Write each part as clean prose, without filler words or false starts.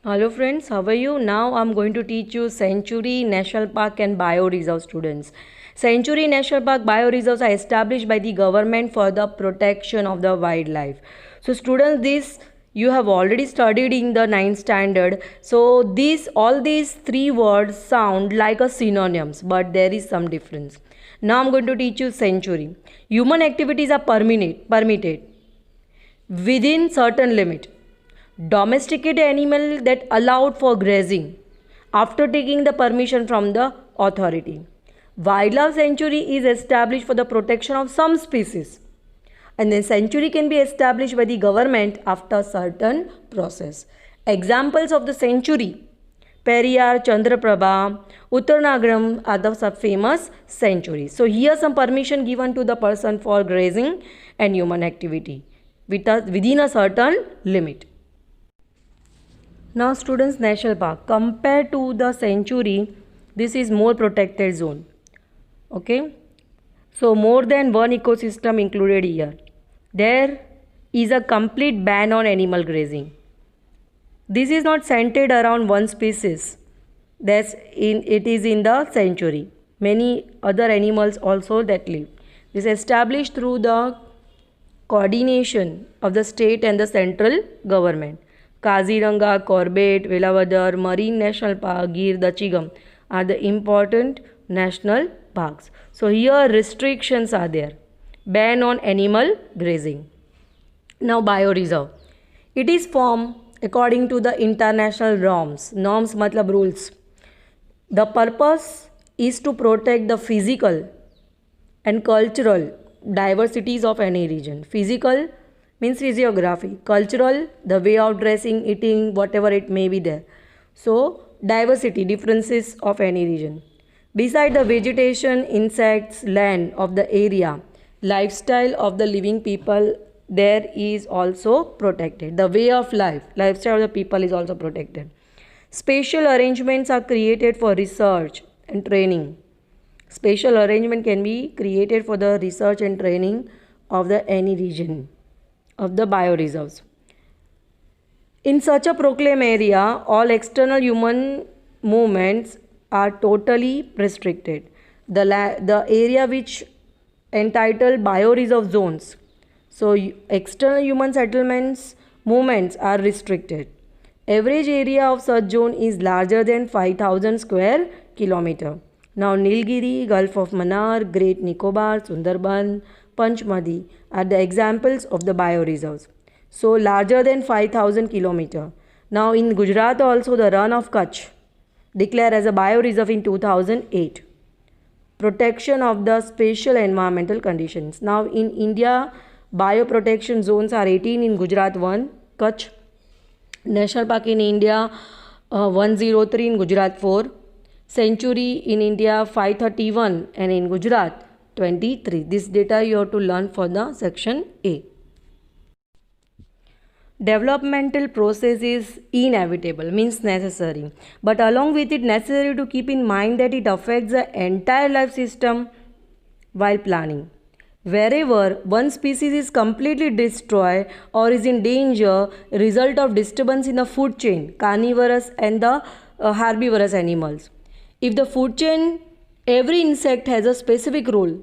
Hello friends, how are you? Now I'm going to teach you Sanctuary National Park and Bioreserve students. Sanctuary National Park bioreserves are established by the government for the protection of the wildlife. So students, this you have already studied in the ninth standard. So all these three words sound like a synonyms, but there is some difference. Now I'm going to teach you sanctuary. Human activities are permitted within certain limit. Domesticated animal that allowed for grazing after taking the permission from the authority. Wildlife sanctuary is established for the protection of some species, and then sanctuary can be established by the government after certain process. Examples of the sanctuary: Periyar, Chandraprabha, Uttaranagram are the famous sanctuaries. So here some permission given to the person for grazing and human activity within a certain limit. Now students, national park compared to the sanctuary, this is more protected zone. Okay, so more than one ecosystem included here. There is a complete ban on animal grazing. This is not centered around one species. It is in the sanctuary. Many other animals also that live. This is established through the coordination of the state and the central government. Kaziranga, Corbett, Velavadar, Marine National Park, Gir, Dachigam are the important national parks. So here restrictions are there. Ban on animal grazing. Now bioreserve. It is formed according to the international norms. Norms matlab rules. The purpose is to protect the physical and cultural diversities of any region. Physical means physiography, cultural, the way of dressing, eating, whatever it may be there. So diversity, differences of any region. Beside the vegetation, insects, land of the area, lifestyle of the living people, there is also protected. The way of life, lifestyle of the people is also protected. Special arrangements are created for research and training. Special arrangement can be created for the research and training of the any region of the bioreserves. In such a proclaimed area, all external human movements are totally restricted. The area which entitled bioreserve zones. So external human settlements movements are restricted. Average area of such zone is larger than 5,000 square kilometer. Now Nilgiri, Gulf of Mannar, Great Nicobar, Sundarban, Panchmadi are the examples of the bioreserves. So larger than 5,000 kilometer. Now in Gujarat also the Run of Kutch declared as a bioreserve in 2008. Protection of the special environmental conditions. Now in India, bioprotection zones are 18 in Gujarat 1, Kutch National Park in India 103 in Gujarat 4, Sanctuary in India 531 and in Gujarat 23. This data you have to learn for the section A. Developmental process is inevitable, means necessary, but along with it necessary to keep in mind that it affects the entire life system while planning. Wherever one species is completely destroyed or is in danger, result of disturbance in the food chain, carnivorous and the herbivorous animals. If the food chain, every insect has a specific role.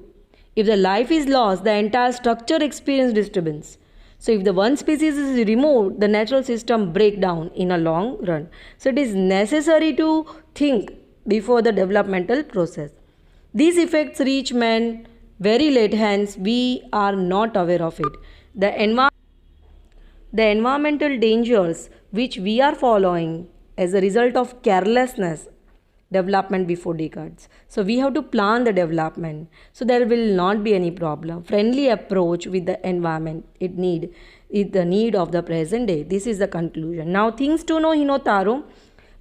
If the life is lost, the entire structure experiences disturbance. So if the one species is removed, the natural system break down in a long run. So it is necessary to think before the developmental process. These effects reach man very late, hence we are not aware of it. The environmental dangers which we are following as a result of carelessness development before decades. So we have to plan the development so there will not be any problem. Friendly approach with the environment is the need of the present day. This is the conclusion. Now things to know Hinotaro.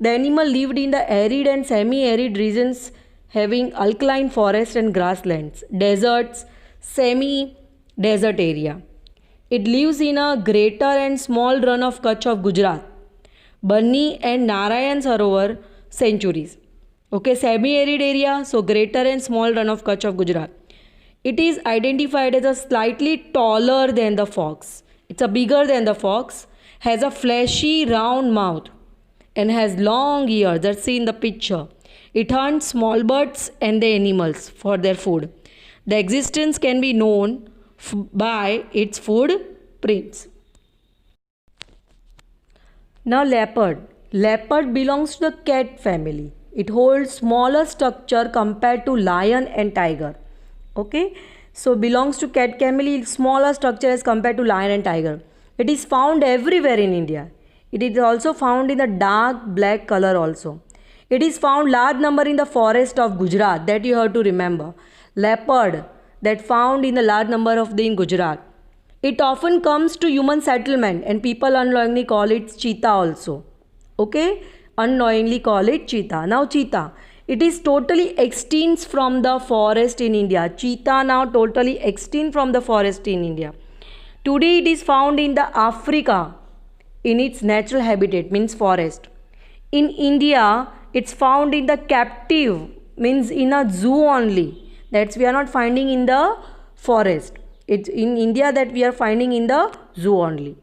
The animal lived in the arid and semi-arid regions having alkaline forests and grasslands, deserts, semi-desert area. It lives in a greater and small run of Kutch of Gujarat, Banni and Narayan Sarovar sanctuaries. Okay, semi-arid area, so greater and small run of Kutch of Gujarat. It is identified as a slightly taller than the fox. It's a bigger than the fox, has a fleshy round mouth and has long ears. That's seen in the picture. It hunts small birds and the animals for their food. The existence can be known by its footprints. Now leopard. Leopard belongs to the cat family. It holds smaller structure compared to lion and tiger. Okay. So belongs to cat family, smaller structure as compared to lion and tiger. It is found everywhere in India. It is also found in the dark black color also. It is found large number in the forest of Gujarat, that you have to remember. Leopard that found in the large number of in Gujarat. It often comes to human settlement and people unknowingly call it cheetah also. Okay, unknowingly call it cheetah. Now cheetah, it is totally extinct from the forest in India. Cheetah now totally extinct from the forest in India. Today it is found in the Africa in its natural habitat, means forest. In India, it's found in the captive, means in a zoo only. That's we are not finding in the forest. It's in India that we are finding in the zoo only.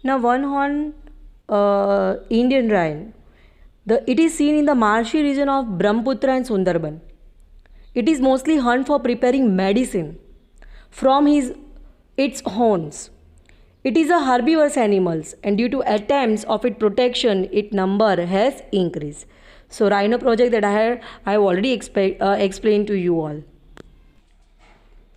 Now one horn Indian lion. It is seen in the marshy region of Brahmaputra and Sundarban. It is mostly hunted for preparing medicine from its horns. It is a herbivorous animal and due to attempts of its protection, its number has increased. So rhino project that I have already explained to you all.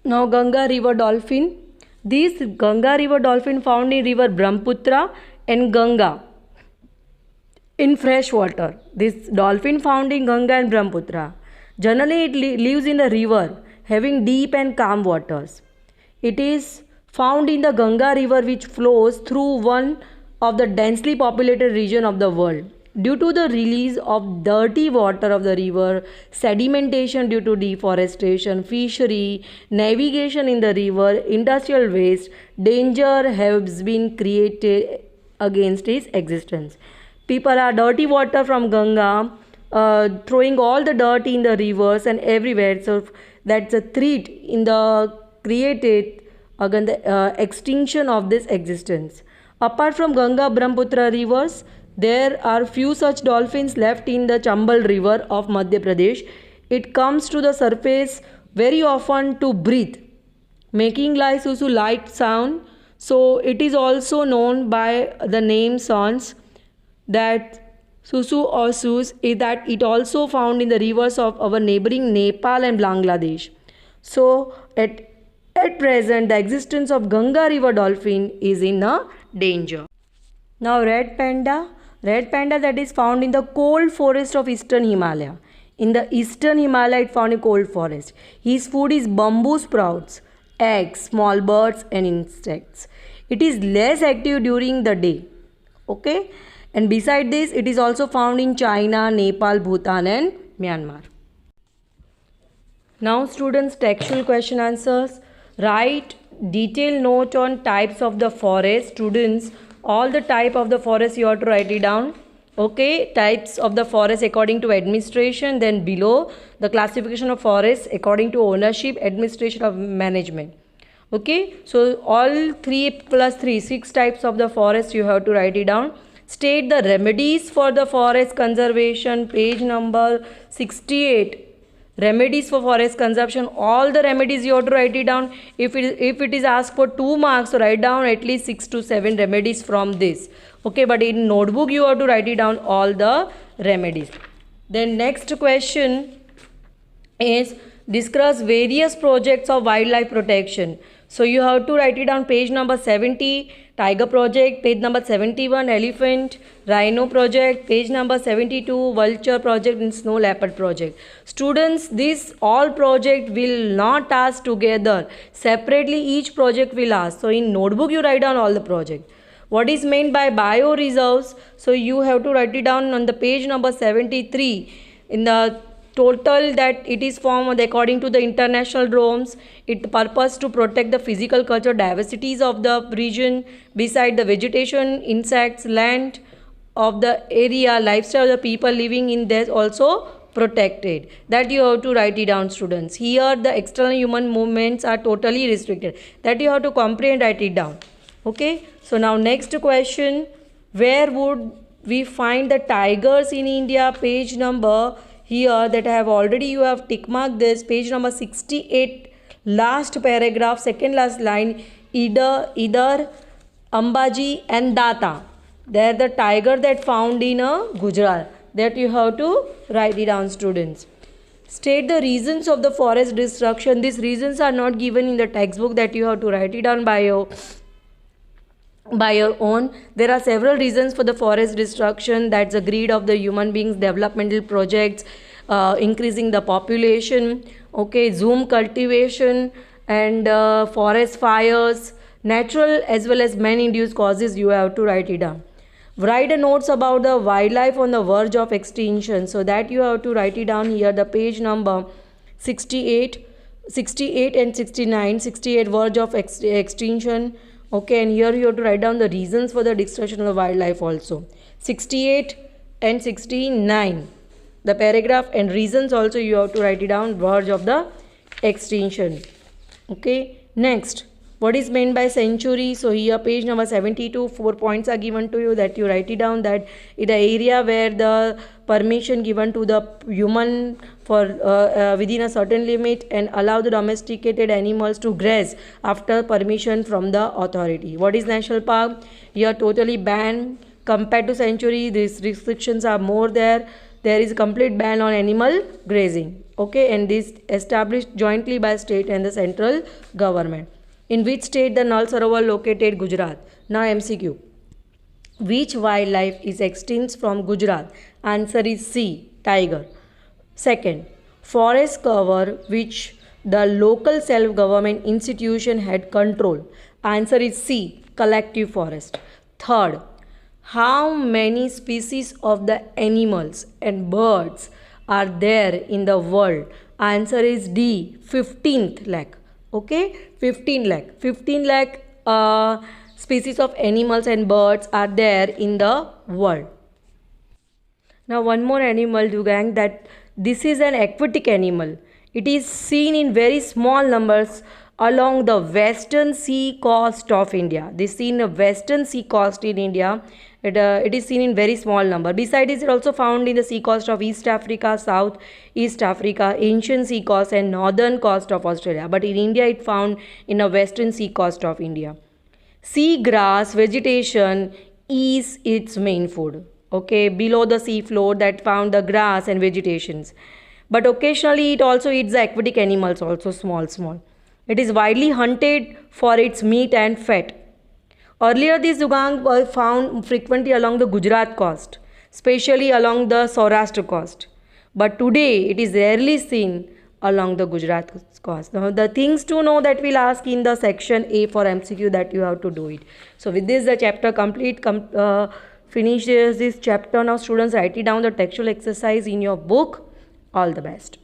Now Ganga river dolphin. This Ganga river dolphin found in river Brahmaputra and Ganga in fresh water. This dolphin found in Ganga and Brahmaputra. Generally it lives in the river having deep and calm waters. It is found in the Ganga river which flows through one of the densely populated region of the world. Due to the release of dirty water of the river, sedimentation due to deforestation, fishery, navigation in the river, industrial waste, danger has been created against its existence. People are dirty water from Ganga, throwing all the dirt in the rivers and everywhere. So that's a threat in the created against the extinction of this existence. Apart from Ganga Brahmaputra rivers, there are few such dolphins left in the Chambal river of Madhya Pradesh. It comes to the surface very often to breathe, making like susu light sound. So it is also known by the name sons that susu or sus is that it also found in the rivers of our neighboring Nepal and Bangladesh. So at present, the existence of Ganga river dolphin is in a danger. Now red panda that is found in the cold forest of eastern Himalaya. In the eastern Himalaya, it found in cold forest. His food is bamboo sprouts, eggs, small birds and insects. It is less active during the day. Okay, and beside this, it is also found in China, Nepal, Bhutan and Myanmar. Now students, textual question answers. Write detailed note on types of the forest. Students, all the type of the forest you have to write it down. Okay, types of the forest according to administration, then below the classification of forests according to ownership, administration of management. Okay, so all 3 plus 3, 6 types of the forest you have to write it down. State the remedies for the forest conservation, page number 68. Remedies for forest conservation, all the remedies you have to write it down. If it is asked for 2 marks, so write down at least 6 to 7 remedies from this. Okay, but in notebook you have to write it down all the remedies. Then next question is discuss various projects of wildlife protection. So you have to write it down page number 70, tiger project, page number 71, elephant, rhino project, page number 72, vulture project and snow leopard project. Students, this all project will not ask together. Separately each project will ask. So in notebook you write down all the project. What is meant by bioreserves? So you have to write it down on the page number 73 in the total that it is formed according to the international norms. It purpose to protect the physical culture diversities of the region. Beside the vegetation, insects, land of the area, lifestyle of the people living in there also protected. That you have to write it down, students. Here the external human movements are totally restricted. That you have to comprehend, write it down. Okay. So now next question, where would we find the tigers in India. Page number here that I have already, you have tick marked this, page number 68, last paragraph, second last line, either Ambaji and Data. They are the tiger that found in Gujarat. That you have to write it down, students. State the reasons of the forest destruction. These reasons are not given in the textbook, that you have to write it down by your own. There are several reasons for the forest destruction. That's the greed of the human beings, developmental projects, increasing the population, okay, zoom cultivation, and forest fires, natural as well as man-induced causes. You have to write it down. Write a notes about the wildlife on the verge of extinction. So that you have to write it down here, the page number 68 and 69. 68, verge of extinction. Okay, and here you have to write down the reasons for the destruction of the wildlife also. 68 and 69, the paragraph and reasons also you have to write it down, verge of the extinction. Okay, next, what is meant by sanctuary? So here page number 72, 4 points are given to you, that you write it down, that in the area where the permission given to the human for within a certain limit, and allow the domesticated animals to graze after permission from the authority. What is national park? Here totally banned. Compared to sanctuary, these restrictions are more there. There is a complete ban on animal grazing. Okay, and this established jointly by state and the central government. In which state the Nal Sarovar located? Gujarat. Now MCQ. Which wildlife is extinct from Gujarat? Answer is C, tiger. Second, forest cover which the local self-government institution had control. Answer is C, collective forest. Third, how many species of the animals and birds are there in the world? Answer is D, 15th lakh. Okay, 15 lakh species of animals and birds are there in the world. Now one more animal, Dugang, that this is an aquatic animal. It is seen in very small numbers along the western sea coast of India. This is in the western sea coast in India. It is seen in very small number. Besides, it is also found in the sea coast of East Africa, South East Africa, ancient sea coast and northern coast of Australia. But in India, it found in the western sea coast of India. Sea grass vegetation is its main food. Okay, below the sea floor that found the grass and vegetations. But occasionally it also eats the aquatic animals also, small. It is widely hunted for its meat and fat. Earlier, these dugong were found frequently along the Gujarat coast, especially along the Saurashtra coast. But today, it is rarely seen along the Gujarat coast. Now, the things to know that we'll ask in the section A for MCQ, that you have to do it. So, with this, the chapter complete. Finishes this chapter. Now, students, write it down the textual exercise in your book. All the best.